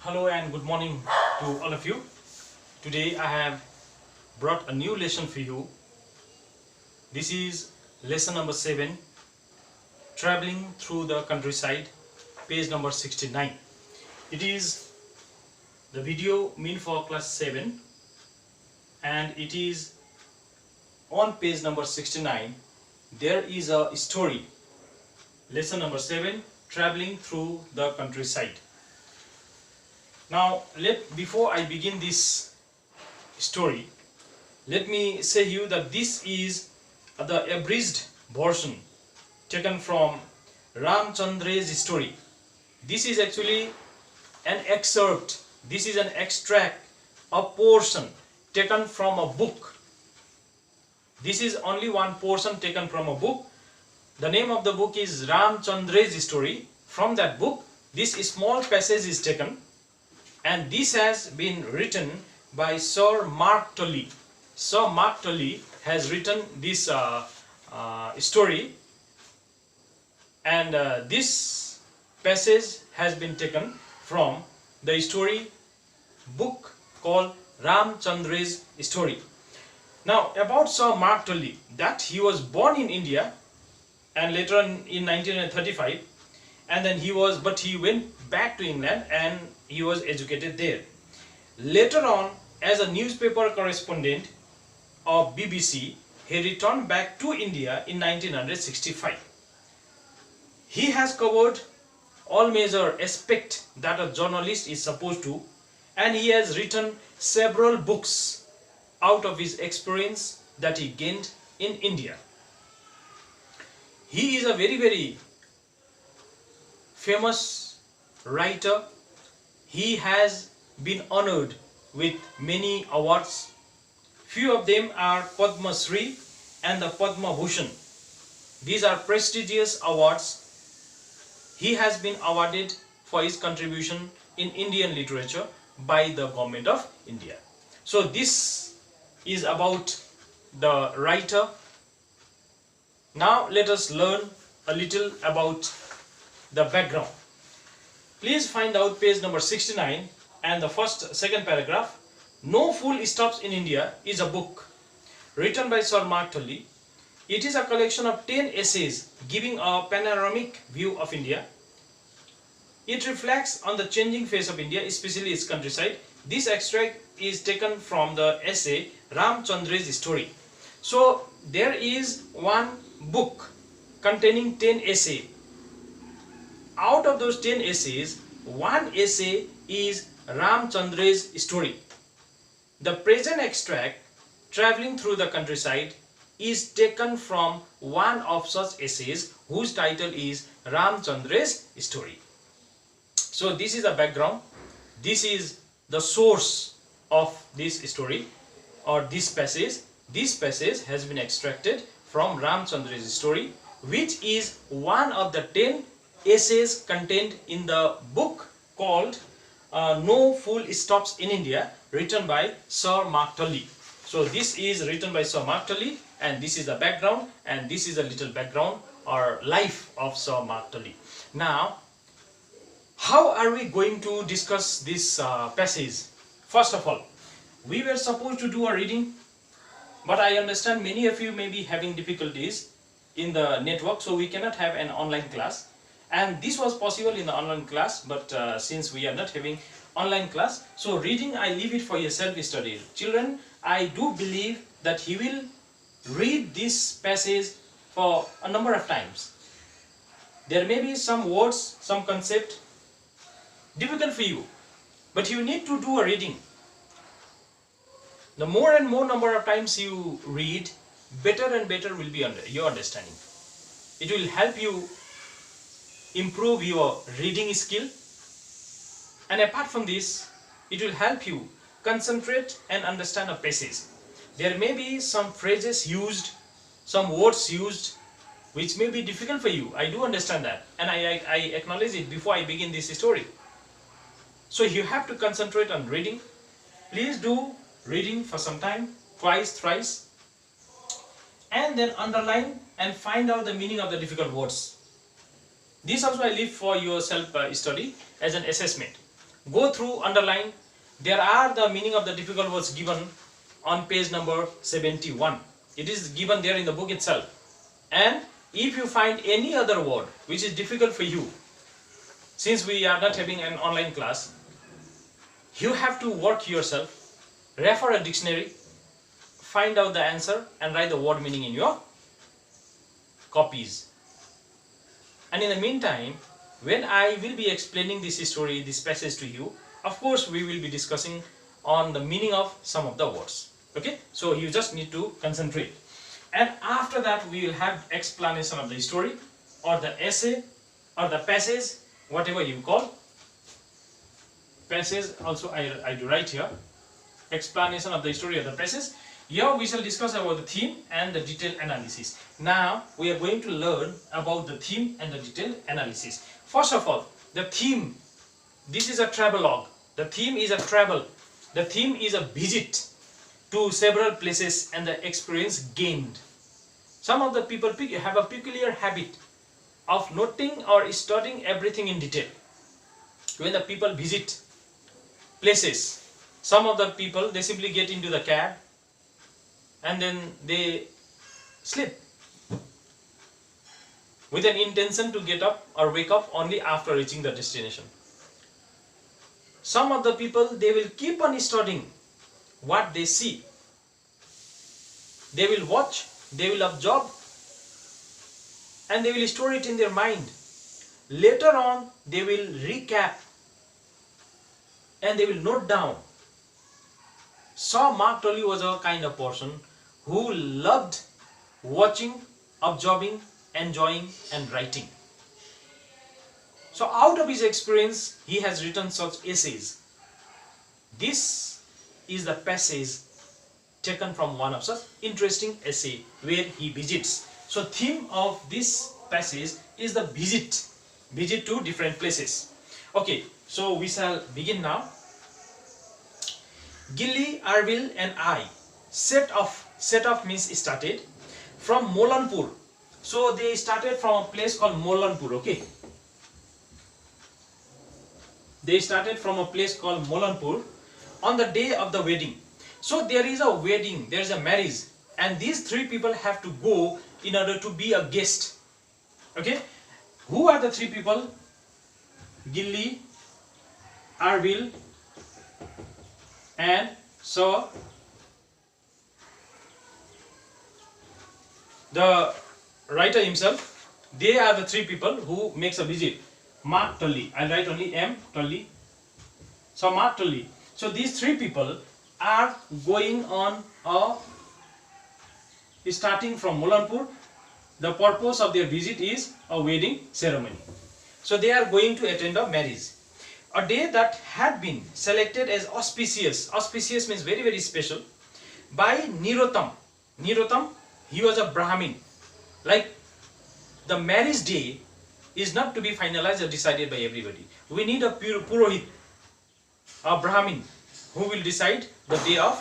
Hello and good morning to all of you. Today I have brought a new lesson for you. This is lesson number 7, traveling through the countryside, page number 69. It is the video meant for class 7 and it is on page number 69. There is a story, lesson number 7, traveling through the countryside. Now, before I begin this story, let me say you that this is the abridged version taken from Ramchandra's story. This is actually an excerpt, this is an extract, a portion taken from a book. This is only one portion taken from a book. The name of the book is Ramchandra's story. From that book, this small passage is taken. And this has been written by Sir Mark Tully. Sir Mark Tully has written this story, and this passage has been taken from the story book called Ramchandra's story. Now, about Sir Mark Tully, that he was born in India and later on in 1935, and then he went back to England and he was educated there. Later on, as a newspaper correspondent of BBC, he returned back to India in 1965. He has covered all major aspects that a journalist is supposed to, and he has written several books out of his experience that he gained in India. He is a very famous writer. He has been honored with many awards. Few of them are Padma Shri and the Padma Bhushan. These are prestigious awards. He has been awarded for his contribution in Indian literature by the government of India. So this is about the writer. Now let us learn a little about the background. Please find out page number 69 and the second paragraph. No Fool Stops in India is a book written by Sir Mark Tully. It is a collection of 10 essays giving a panoramic view of India. It reflects on the changing face of India, especially its countryside. This extract is taken from the essay Ramchandra's story. So there is one book containing 10 essays. Out of those 10 essays, one essay is Ramchandra's story. The present extract, traveling through the countryside, is taken from one of such essays whose title is Ramchandra's story. So this is the background. This is the source of this story or this passage. This passage has been extracted from Ramchandra's story, which is one of the 10 essays contained in the book called No Fool Stops in India, written by Sir Mark Tully. So this is written by Sir Mark Tully, and this is the background, and this is a little background or life of Sir Mark Tully. Now, how are we going to discuss this passage? First of all, we were supposed to do a reading, but I understand many of you may be having difficulties in the network, so we cannot have an online class. And this was possible in the online class, but since we are not having online class, so reading I leave it for your self-study. Children, I do believe that you will read this passage for a number of times. There may be some words, some concept difficult for you, but you need to do a reading. The more and more number of times you read, better and better will be your understanding. It will help you improve your reading skill, and apart from this, it will help you concentrate and understand a passage. There may be some phrases used, some words used which may be difficult for you. I do understand that, and I acknowledge it before I begin this story. So you have to concentrate on reading. Please do reading for some time, twice, thrice, and then underline and find out the meaning of the difficult words. This also I leave for your self study as an assessment. Go through, underline. There are the meaning of the difficult words given on page number 71. It is given there in the book itself. And if you find any other word which is difficult for you, since we are not having an online class, you have to work yourself, refer a dictionary, find out the answer and write the word meaning in your copies. And in the meantime, when I will be explaining this story, this passage to you, of course we will be discussing on the meaning of some of the words. Okay, so you just need to concentrate. And after that we will have explanation of the story or the essay or the passage, whatever you call. Passage also I do write here. Explanation of the story of the passage. Here we shall discuss about the theme and the detailed analysis. Now we are going to learn about the theme and the detailed analysis. First of all, the theme. This is a travelogue. The theme is a travel. The theme is a visit to several places and the experience gained. Some of the people have a peculiar habit of noting or studying everything in detail. When the people visit places, some of the people, they simply get into the cab and then they sleep with an intention to get up or wake up only after reaching the destination. Some of the people, they will keep on studying what they see. They will watch, they will absorb, and they will store it in their mind. Later on, they will recap and they will note down. So Mark Tully was a kind of person who loved watching, absorbing, enjoying and writing. So out of his experience, he has written such essays. This is the passage taken from one of such interesting essay where he visits. So theme of this passage is the visit to different places. Okay, so we shall begin now. Gilly, Arville and I set off means started from Molanpur. So they started from a place called Molanpur, okay. They started from a place called Molanpur on the day of the wedding. So there is a wedding, there is a marriage, and these three people have to go in order to be a guest. Okay, who are the three people? Gilly, Arville, and so the writer himself. They are the three people who makes a visit. Mark Tully. I write only M Tully. So Mark Tully. So these three people are going on starting from Molanpur. The purpose of their visit is a wedding ceremony. So they are going to attend a marriage. A day that had been selected as auspicious. Auspicious means very, very special. By Nirotam. Nirotam, he was a Brahmin. Like the marriage day is not to be finalized or decided by everybody. We need a Purohit, a Brahmin, who will decide the day of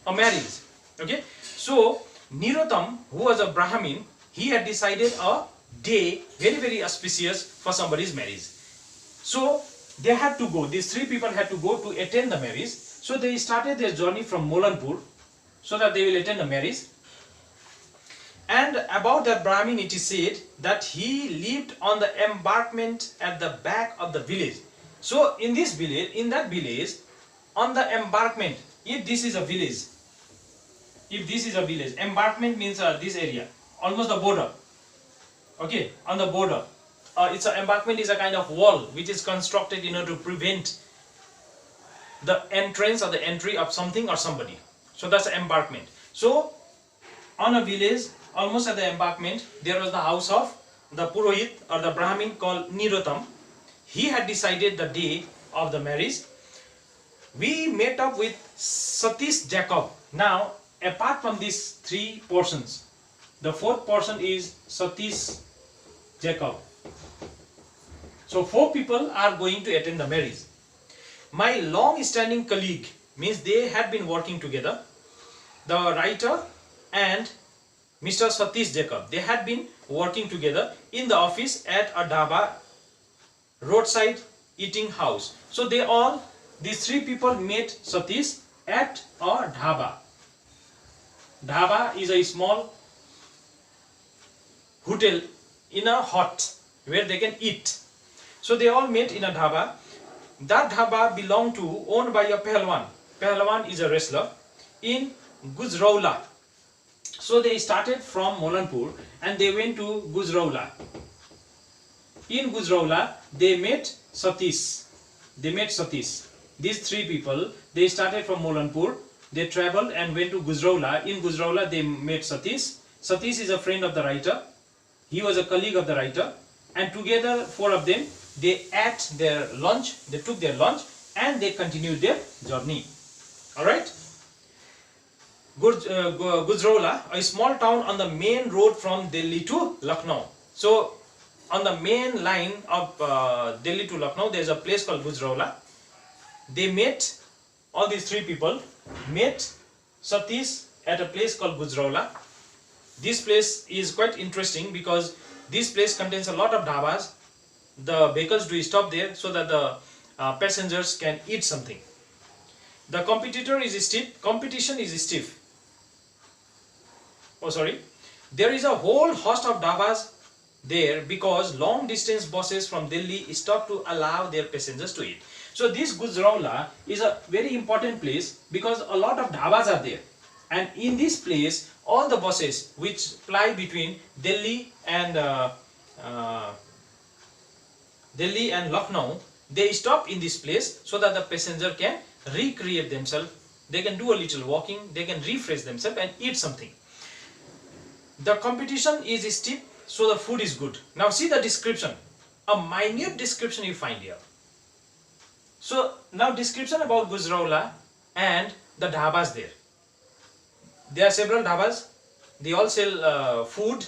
a marriage. Okay, so Nirotam, who was a Brahmin, he had decided a day very, very auspicious for somebody's marriage. So they had to go, these three people had to go to attend the marriage. So they started their journey from Molanpur so that they will attend the marriage. And about that Brahmin, it is said that he lived on the embankment at the back of the village. So in this village, in that village, on the embankment, if this is a village, embankment means this area, almost the border. Okay, on the border. Embankment is a kind of wall which is constructed in order to prevent the entrance or the entry of something or somebody. So that's the embankment. So on a village, almost at the embankment, there was the house of the Purohit or the Brahmin called Nirotam. He had decided the day of the marriage. We met up with Satish Jacob. Now, apart from these three portions, the fourth portion is Satish Jacob. So 4 people are going to attend the marriage. My long-standing colleague, means they had been working together, the writer and Mr. Satish Jacob, they had been working together in the office at a dhaba roadside eating house. So these three people met Satish at a dhaba. Dhaba is a small hotel in a hut where they can eat. So they all met in a dhaba. That dhaba belonged to, owned by a Pahalwan. Pahalwan is a wrestler in Gajarula. So they started from Molanpur and they went to Gajarula. In Gajarula, they met Satish. These three people, they started from Molanpur. They traveled and went to Gajarula. In Gajarula, they met Satish. Satish is a friend of the writer. He was a colleague of the writer. And together, four of them, they ate their lunch. They took their lunch and they continued their journey. Alright? Gajarula, a small town on the main road from Delhi to Lucknow. So, on the main line of Delhi to Lucknow, there is a place called Gajarula. They met, all these three people met Satish at a place called Gajarula. This place is quite interesting because this place contains a lot of dhabas. The vehicles do stop there so that the passengers can eat something. The competition is stiff. There is a whole host of dhabas there because long distance buses from Delhi stop to allow their passengers to eat. So this Gajarula is a very important place because a lot of dhabas are there. And in this place, all the buses which ply between Delhi and Lucknow, they stop in this place so that the passenger can recreate themselves. They can do a little walking, they can refresh themselves and eat something. The competition is steep, so the food is good. Now see the description. A minute description you find here. So now description about Gajarula and the dhabas there. There are several dhabas. They all sell food.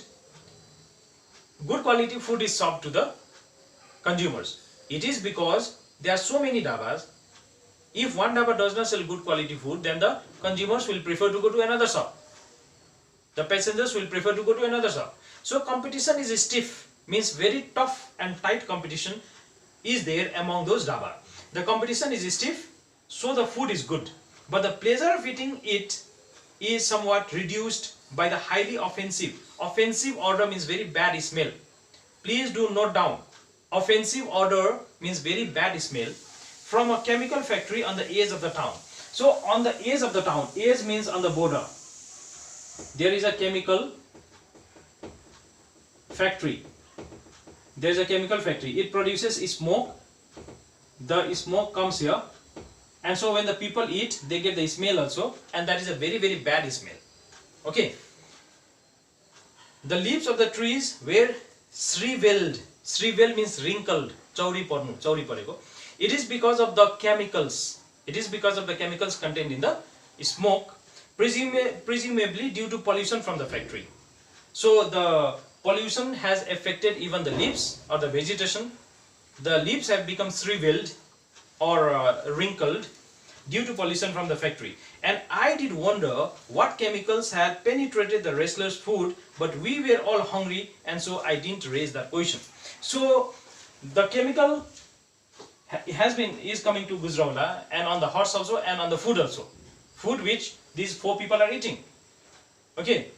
Good quality food is served to the consumers. It is because there are so many dhabas. If one dhaba does not sell good quality food, then the consumers will prefer to go to another shop. The passengers will prefer to go to another shop. So competition is stiff, means very tough and tight competition is there among those dhaba. The competition is stiff, so the food is good. But the pleasure of eating it is somewhat reduced by the highly offensive. Offensive odor means very bad smell. Please do note down. Offensive odor means very bad smell from a chemical factory on the edge of the town. So on the edge of the town, edge means on the border. There is a chemical factory. There is a chemical factory. It produces smoke. The smoke comes here. And so when the people eat, they get the smell also. And that is a very, very bad smell. Okay. The leaves of the trees were shriveled. Shriveled means wrinkled. Chauri pareko. It is because of the chemicals. It is because of the chemicals contained in the smoke. Presumably due to pollution from the factory. So the pollution has affected even the leaves or the vegetation. The leaves have become shriveled or wrinkled due to pollution from the factory. And I did wonder what chemicals had penetrated the wrestlers' food, but we were all hungry and so I didn't raise that question. So the chemical is coming to Gajarula and on the horse also and on the food also. Food which these four people are eating. Okay.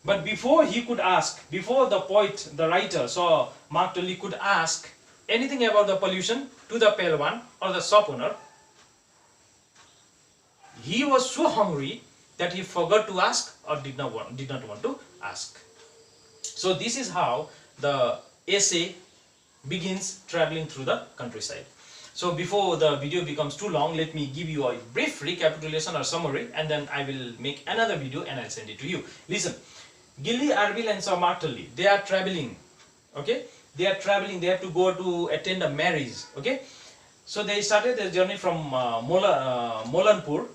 But before he could ask, before the poet, the writer, so Mark Tully could ask anything about the pollution to the Pahalwan or the shop owner, he was so hungry that he forgot to ask or did not want to ask. So this is how the essay begins traveling through the countryside. So before the video becomes too long, let me give you a brief recapitulation or summary and then I will make another video and I'll send it to you. Listen, Gilly, Arbil and Sir Mark Tully, they are traveling. Okay, they are traveling. They have to go to attend a marriage. Okay, so they started their journey from Molanpur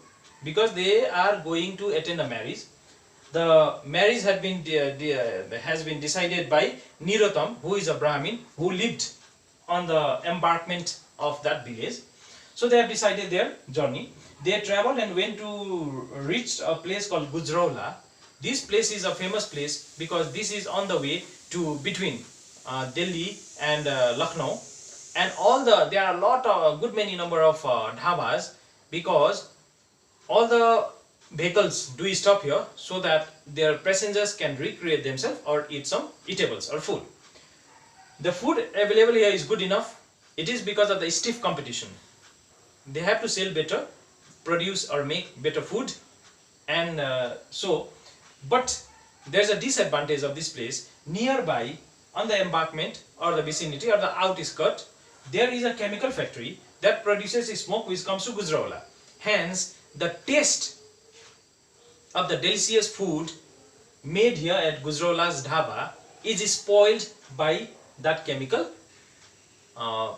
because they are going to attend a marriage. The marriage has been decided by Nirotam, who is a Brahmin who lived on the embankment of that village. So they have decided their journey. They traveled and went to reach a place called Gajarula. This place is a famous place because this is on the way to between Delhi and Lucknow, and there are a lot of good many number of dhabas, because all the vehicles do stop here so that their passengers can recreate themselves or eat some eatables or food. The food available here is good enough. It is because of the stiff competition. They have to sell better, produce or make better food, and but there's a disadvantage of this place. Nearby, on the embankment or the vicinity or the outskirt, there is a chemical factory that produces smoke which comes to Gajarula. Hence, the taste of the delicious food made here at Gajarula's dhaba is spoiled by that chemical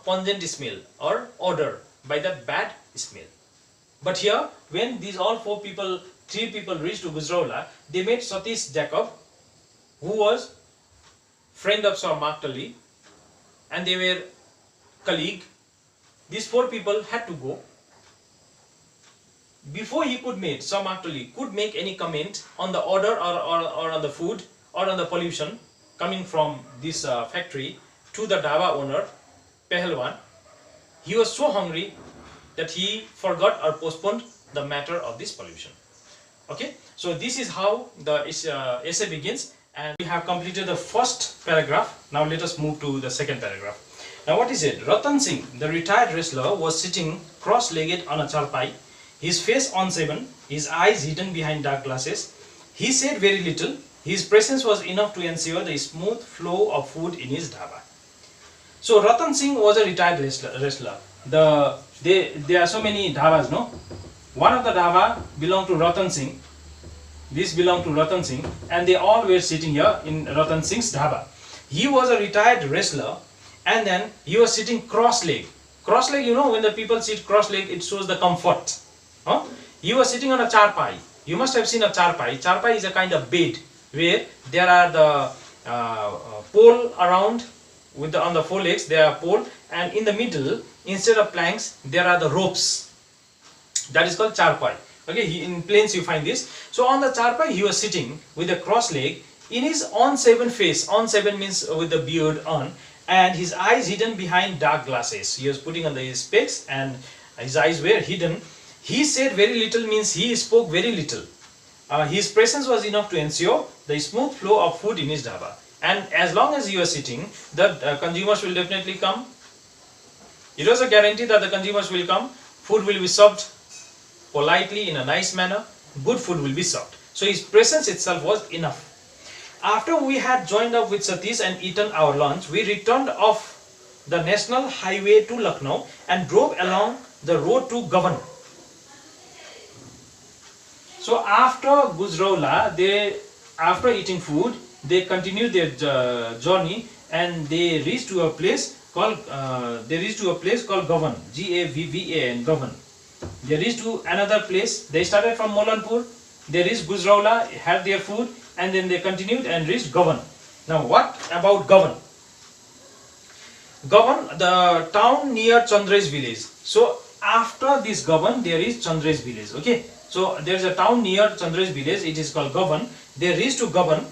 pungent smell or odor, by that bad smell. But here, when these all three people reached to Gajarula, they met Satish Jacob, who was friend of Sir Mark Tully, and they were colleague. These four people had to go. Before he could meet, Sir Mark Tully could make any comment on the odor or on the food or on the pollution coming from this factory to the dhaba owner, Pehelwan. He was so hungry that he forgot or postponed the matter of this pollution. Okay, so this is how the essay begins, and we have completed the first paragraph. Now let us move to the second paragraph. Now what is it? Ratan Singh, the retired wrestler, was sitting cross-legged on a charpai, his face unshaven, his eyes hidden behind dark glasses. He said very little. His presence was enough to ensure the smooth flow of food in his dhaba. So Ratan Singh was a retired wrestler. There are so many dhabas, no? One of the dhaba belonged to Ratan Singh. This belonged to Ratan Singh, and they all were sitting here in Ratan Singh's dhaba. He was a retired wrestler, and then he was sitting cross-legged. Cross-legged, you know, when the people sit cross-legged, it shows the comfort. Huh? He was sitting on a charpai. You must have seen a charpai. Charpai is a kind of bed where there are the pole around on the four legs. There are pole, and in the middle, instead of planks, there are the ropes. That is called charpai. Okay, in plains you find this. So on the charpai he was sitting with a cross leg, in his unshaven face. Unshaven means with the beard on, and his eyes hidden behind dark glasses. He was putting on the specs and his eyes were hidden. He said very little means he spoke very little. His presence was enough to ensure the smooth flow of food in his dhaba. And as long as he was sitting, the consumers will definitely come. It was a guarantee that the consumers will come. Food will be served politely in a nice manner. Good food will be served. So his presence itself was enough. After we had joined up with Satish and eaten our lunch, we returned off the national highway to Lucknow and drove along the road to Gavan. So after Gajarula, after eating food, they continued their journey, and they reached to a place called Gavan, G-A-V-V-A-N, Gavan. They reached to another place. They started from Molanpur, they reached Gajarula, had their food, and then they continued and reached Gavan. Now what about Gavan? Gavan, the town near Chandre's village. So after this Gavan, there is Chandre's village. Okay, so there is a town near Chandre's village. It is called Gavan. They reached to Gavan.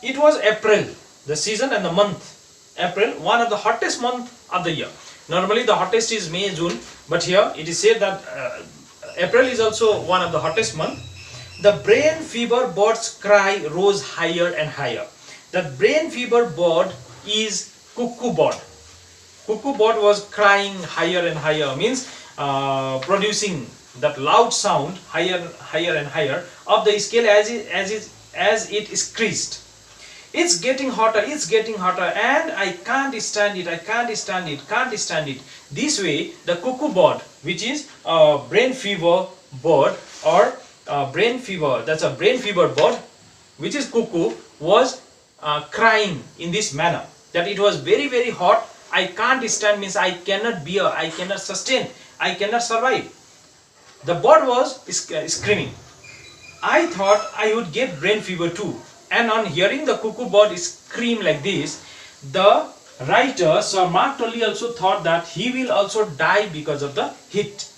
It was April, the season and the month. April, one of the hottest month of the year. Normally the hottest is May, June, but here it is said that April is also one of the hottest month. The brain fever bird's cry rose higher and higher. The brain fever bird is cuckoo bird. Cuckoo bird was crying higher and higher, means producing that loud sound higher and higher up the scale as it screeched. It's getting hotter, and I can't stand it, can't stand it. This way, the cuckoo bird, which is a brain fever bird, or brain fever, that's a brain fever bird, which is cuckoo, was crying in this manner, that it was very, very hot. I can't stand means I cannot bear, I cannot sustain, I cannot survive. The bird was screaming. I thought I would get brain fever too. And on hearing the cuckoo bird scream like this, the writer Sir Mark Tully also thought that he will also die because of the heat.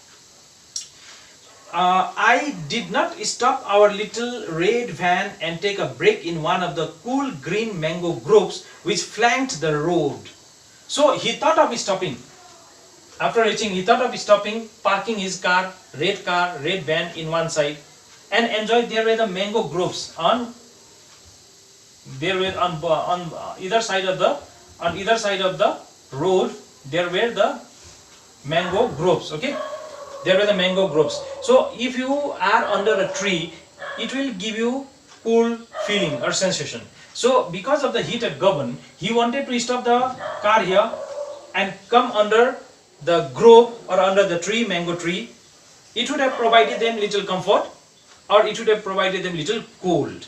I did not stop our little red van and take a break in one of the cool green mango groves which flanked the road. So he thought of stopping. After reaching, he thought of stopping, parking his car, red van in one side, and enjoyed. There were the mango groves on either side of the road. There were the mango groves. Okay, there were the mango groves. So if you are under a tree, it will give you cool feeling or sensation. So because of the heat at Govan, he wanted to stop the car here and come under the grove or under the tree, mango tree. It would have provided them little comfort, or it would have provided them little cold.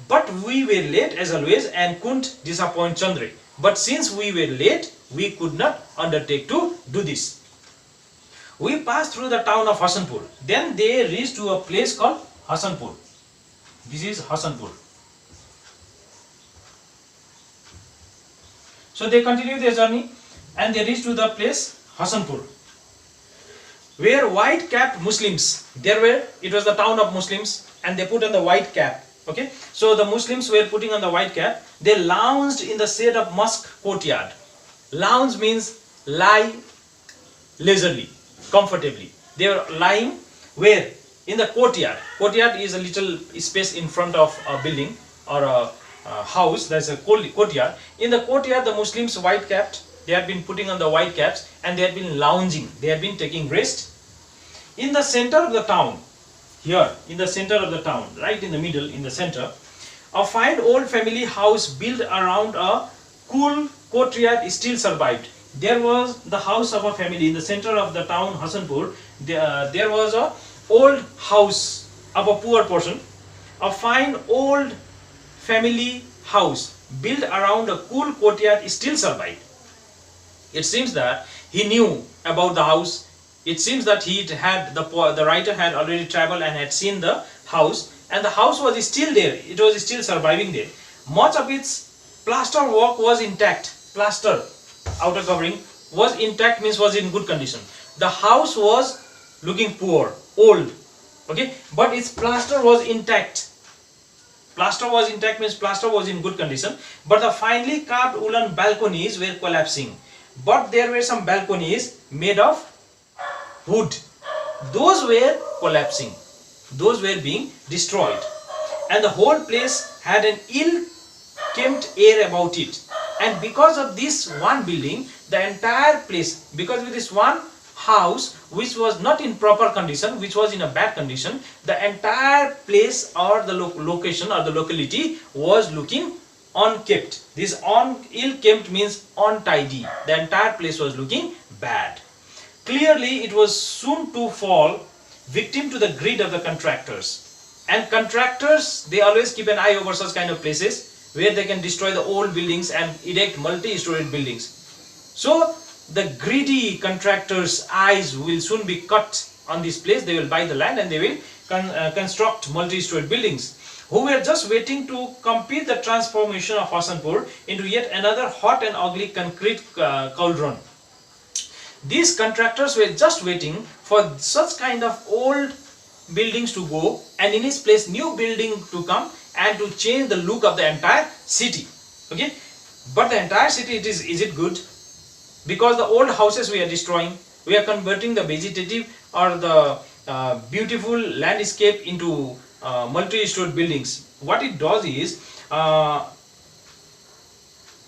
But we were late as always and couldn't disappoint Chandra. But since we were late, we could not undertake to do this. We passed through the town of Hasanpur. Then they reached to a place called Hasanpur. This is Hasanpur. So they continued their journey and they reached to the place Hasanpur, where white-capped Muslims, it was the town of Muslims, and they put on the white cap. Okay, so the Muslims were putting on the white cap. They lounged in the shade of mosque courtyard. Lounge means lie leisurely, comfortably. They were lying where? In the courtyard. Courtyard is a little space in front of a building or a house. That's a courtyard. In the courtyard, the Muslims white capped. They had been putting on the white caps and they had been lounging. They had been taking rest. In the center of the town, here in the center of the town, right in the middle, in the center, a fine old family house built around a cool courtyard still survived. There was the house of a family in the center of the town, Hasanpur. There was a old house of a poor person. A fine old family house built around a cool courtyard still survived. It seems that he knew about the house. It seems that the writer had already traveled and had seen the house, and the house was still there. It was still surviving there. Much of its plaster work was intact. Plaster, outer covering, was intact, means was in good condition. The house was looking poor, old, okay, but its plaster was intact. Plaster was intact means plaster was in good condition, but the finely carved wooden balconies were collapsing. But there were some balconies made of wood. Those were collapsing. Those were being destroyed. And the whole place had an ill-kept air about it. And because of this one building, the entire place, because of this one house which was not in proper condition, which was in a bad condition, the entire place or the location or the locality was looking unkept. This ill-kept means untidy. The entire place was looking bad. Clearly, it was soon to fall victim to the greed of the contractors. And contractors, they always keep an eye over such kind of places where they can destroy the old buildings and erect multi-storied buildings. So, the greedy contractors' eyes will soon be cut on this place. They will buy the land and they will construct multi-storied buildings, who were just waiting to complete the transformation of Hasanpur into yet another hot and ugly concrete cauldron. These contractors were just waiting for such kind of old buildings to go and in its place new building to come and to change the look of the entire city. Okay, but the entire city, is it good? Because the old houses we are destroying, we are converting the vegetative or the beautiful landscape into multi-storied buildings. What it does is,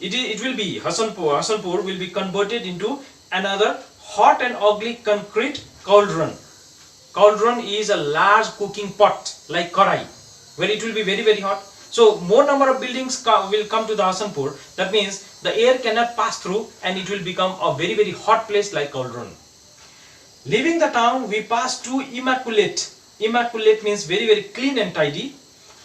it will be Hasanpur will be converted into another hot and ugly concrete cauldron. Cauldron is a large cooking pot like karai, where it will be very, very hot. So more number of buildings will come to the Hasanpur. That means the air cannot pass through and it will become a very, very hot place like cauldron. Leaving the town, we passed two immaculate. Immaculate means very, very clean and tidy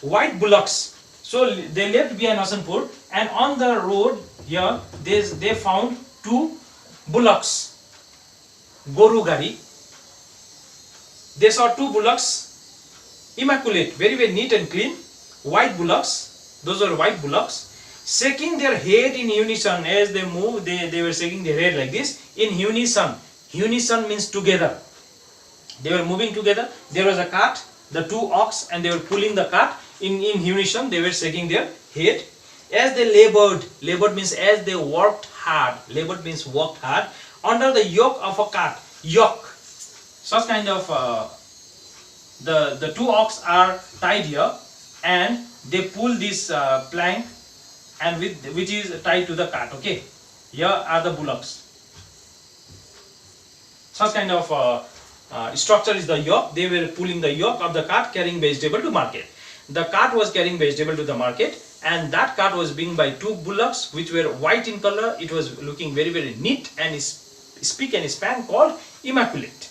white bullocks. So they left behind Hasanpur, and on the road here they found two bullocks, goru gari. They saw two bullocks, immaculate, very, very neat and clean, white bullocks. Those are white bullocks, shaking their head in unison as they moved. They were shaking their head like this in unison. Unison means together. They were moving together. There was a cart, the two ox, and they were pulling the cart in unison. They were shaking their head as they labored. Labored means as they worked hard. Labored means worked hard under the yoke of a cart. Yoke, such kind of the two ox are tied here, and they pull this plank, and which is tied to the cart. Okay, here are the bullocks. Such kind of structure is the yoke. They were pulling the yoke of the cart carrying vegetable to market. The cart was carrying vegetable to the market, and that cart was being by two bullocks which were white in color. It was looking very, very neat and spick and span, called immaculate.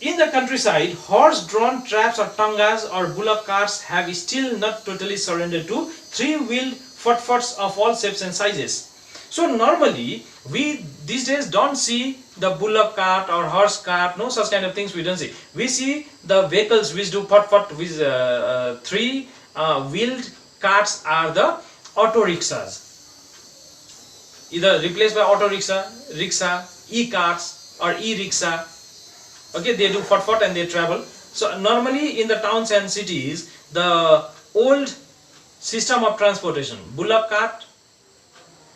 In the countryside, horse-drawn traps or tangas or bullock carts have still not totally surrendered to three-wheeled fotfots of all shapes and sizes. So normally we these days don't see the bullock cart or horse cart, no such kind of things we don't see. We see the vehicles which do fot with three wheeled carts are the auto rickshaws, either replaced by auto rickshaw, rickshaw, e-carts or e-rickshaw. Okay, they do fot and they travel. So normally in the towns and cities, the old system of transportation, bullock cart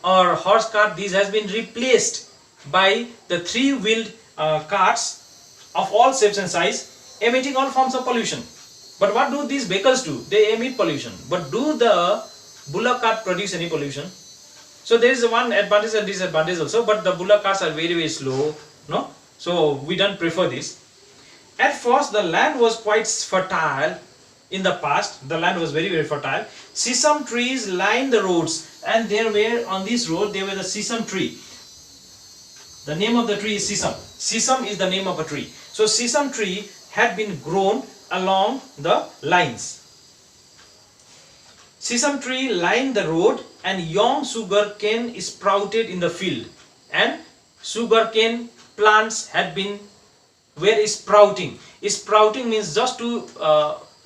or horse cart, this has been replaced by the three-wheeled carts of all shapes and size, emitting all forms of pollution. But what do these vehicles do? They emit pollution. But do the bullock cart produce any pollution? So there is one advantage and disadvantage also, but the bullock carts are very, very slow, no? So we don't prefer this. At first the land was quite fertile. In the past the land was very, very fertile. Sesame trees lined the roads, and there were on this road there was a sesame tree. The name of the tree is sesame. Sesame is the name of a tree. So sesame tree had been grown along the lines. Sesame tree lined the road, and young sugar cane sprouted in the field, and sugar cane plants were sprouting. Sprouting means just to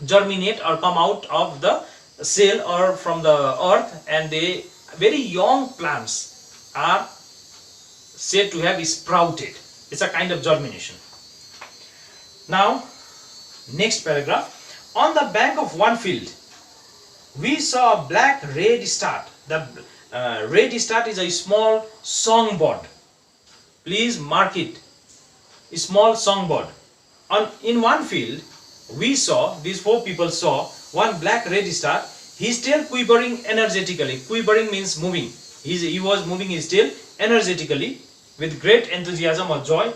germinate or come out of the cell or from the earth, and they very young plants are said to have sprouted. It's a kind of germination. Now next paragraph. On the bank of one field we saw a black red start. The red start is a small songbird. Please mark it. A small songbird. In one field we saw, these four people saw one black red start. His tail quivering energetically. Quivering means moving. He was moving his tail energetically with great enthusiasm or joy.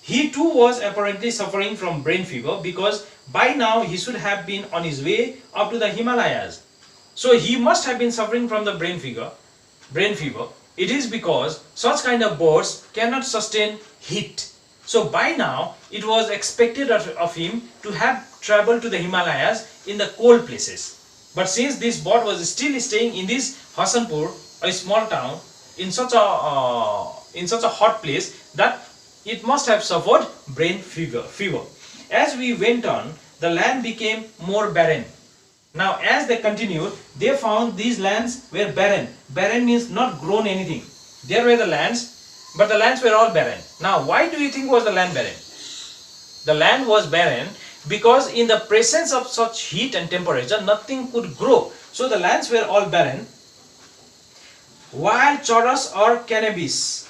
He too was apparently suffering from brain fever, because by now he should have been on his way up to the Himalayas. So he must have been suffering from the brain fever. It is because such kind of birds cannot sustain heat. So by now it was expected of him to have traveled to the Himalayas in the cold places. But since this bird was still staying in this Hasanpur, a small town, in such a hot place, that it must have suffered brain fever. As we went on, the land became more barren. Now as they continued, they found these lands were barren. Barren means not grown anything. There were the lands, but the lands were all barren. Now why do you think was the land barren? The land was barren because in the presence of such heat and temperature, nothing could grow. So the lands were all barren. Wild chorus or cannabis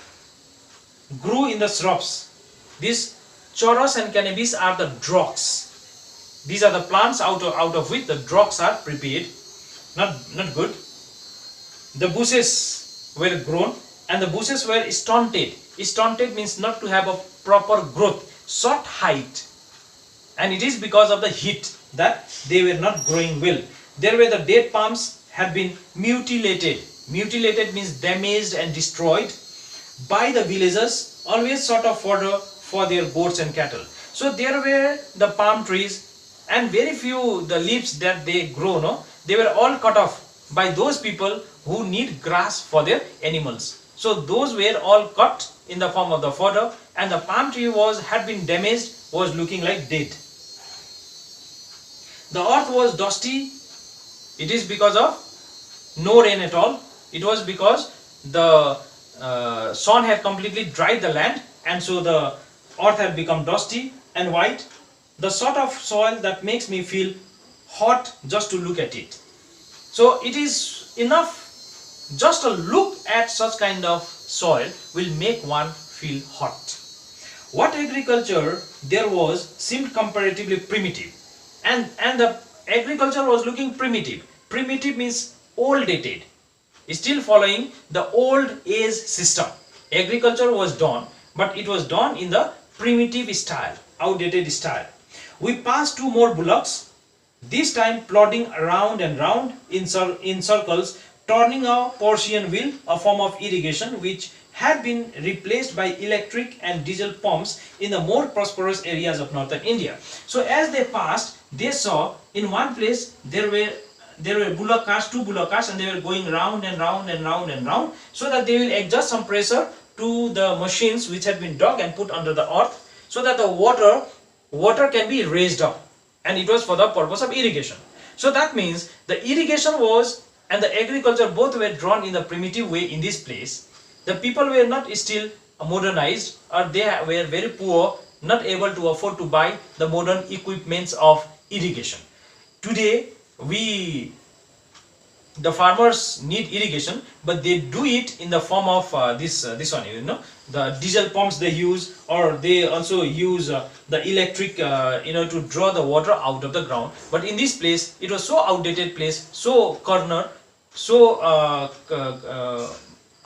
grew in the shrubs. These chorus and cannabis are the drugs. These are the plants out of which the drugs are prepared. Not good. The bushes were grown, and the bushes were stunted. Stunted means not to have a proper growth, short height. And it is because of the heat that they were not growing well. There were the date palms had been mutilated. Mutilated means damaged and destroyed by the villagers, always sort of fodder for their goats and cattle. So there were the palm trees, and very few the leaves that they grow, they were all cut off by those people who need grass for their animals. So those were all cut in the form of the fodder, and the palm tree had been damaged, was looking like dead. The earth was dusty. It is because of no rain at all. It was because the sun had completely dried the land, and so the earth had become dusty and white. The sort of soil that makes me feel hot just to look at it. So it is enough, just a look at such kind of soil will make one feel hot. What agriculture there was seemed comparatively primitive, and the agriculture was looking primitive. Primitive means old dated, still following the old age system. Agriculture was done, but it was done in the primitive style, outdated style. We passed two more bullocks, this time plodding around and round in circles, turning a Portian wheel, a form of irrigation which had been replaced by electric and diesel pumps in the more prosperous areas of northern India. So as they passed, they saw in one place there were bullock carts, two bullock carts, and they were going round and round and round and round, so that they will exert some pressure to the machines which had been dug and put under the earth, so that the water can be raised up, and it was for the purpose of irrigation. So that means the irrigation was and the agriculture both were drawn in the primitive way in this place. The people were not still modernized, or they were very poor, not able to afford to buy the modern equipments of irrigation. Today the farmers need irrigation, but they do it in the form of this one, the diesel pumps they use, or they also use the electric to draw the water out of the ground. But in this place it was so outdated place, so corner, so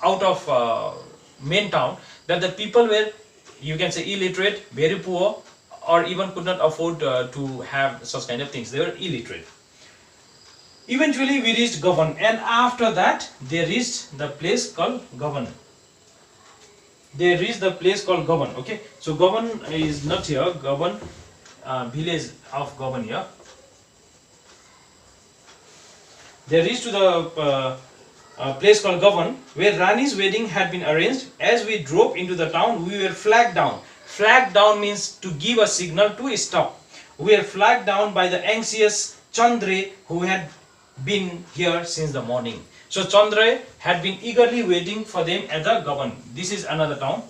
out of main town, that the people were, you can say, illiterate, very poor, or even could not afford to have such kind of things. They were illiterate. Eventually we reached Gavan, and after that they reached the place called Gavan. Okay, so Gavan is not here. Gavan, village of Gavan here. They reached to the place called Gavan, where Rani's wedding had been arranged. As we drove into the town, we were flagged down. Flagged down means to give a signal to stop. We were flagged down by the anxious Chandre, who had been here since the morning. So Chandre had been eagerly waiting for them at the Gavan. This is another town.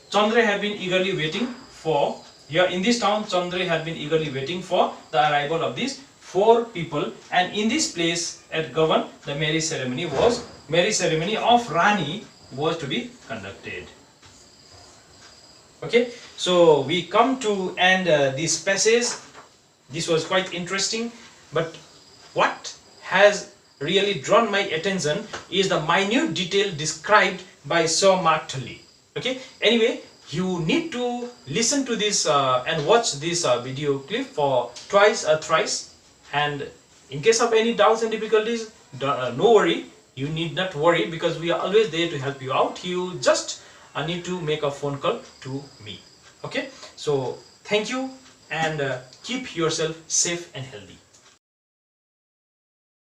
Chandre had been eagerly waiting for, here in this town, Chandre had been eagerly waiting for the arrival of these 4 people, and in this place at Gavan, the marriage ceremony of Rani was to be conducted. Okay, so we come to end this passage. This was quite interesting, but what has really drawn my attention is the minute detail described by Sir Mark Tully. Okay, anyway, you need to listen to this and watch this video clip for twice or thrice. And in case of any doubts and difficulties, no worry, you need not worry, because we are always there to help you out. You just need to make a phone call to me. Okay, so thank you, and keep yourself safe and healthy.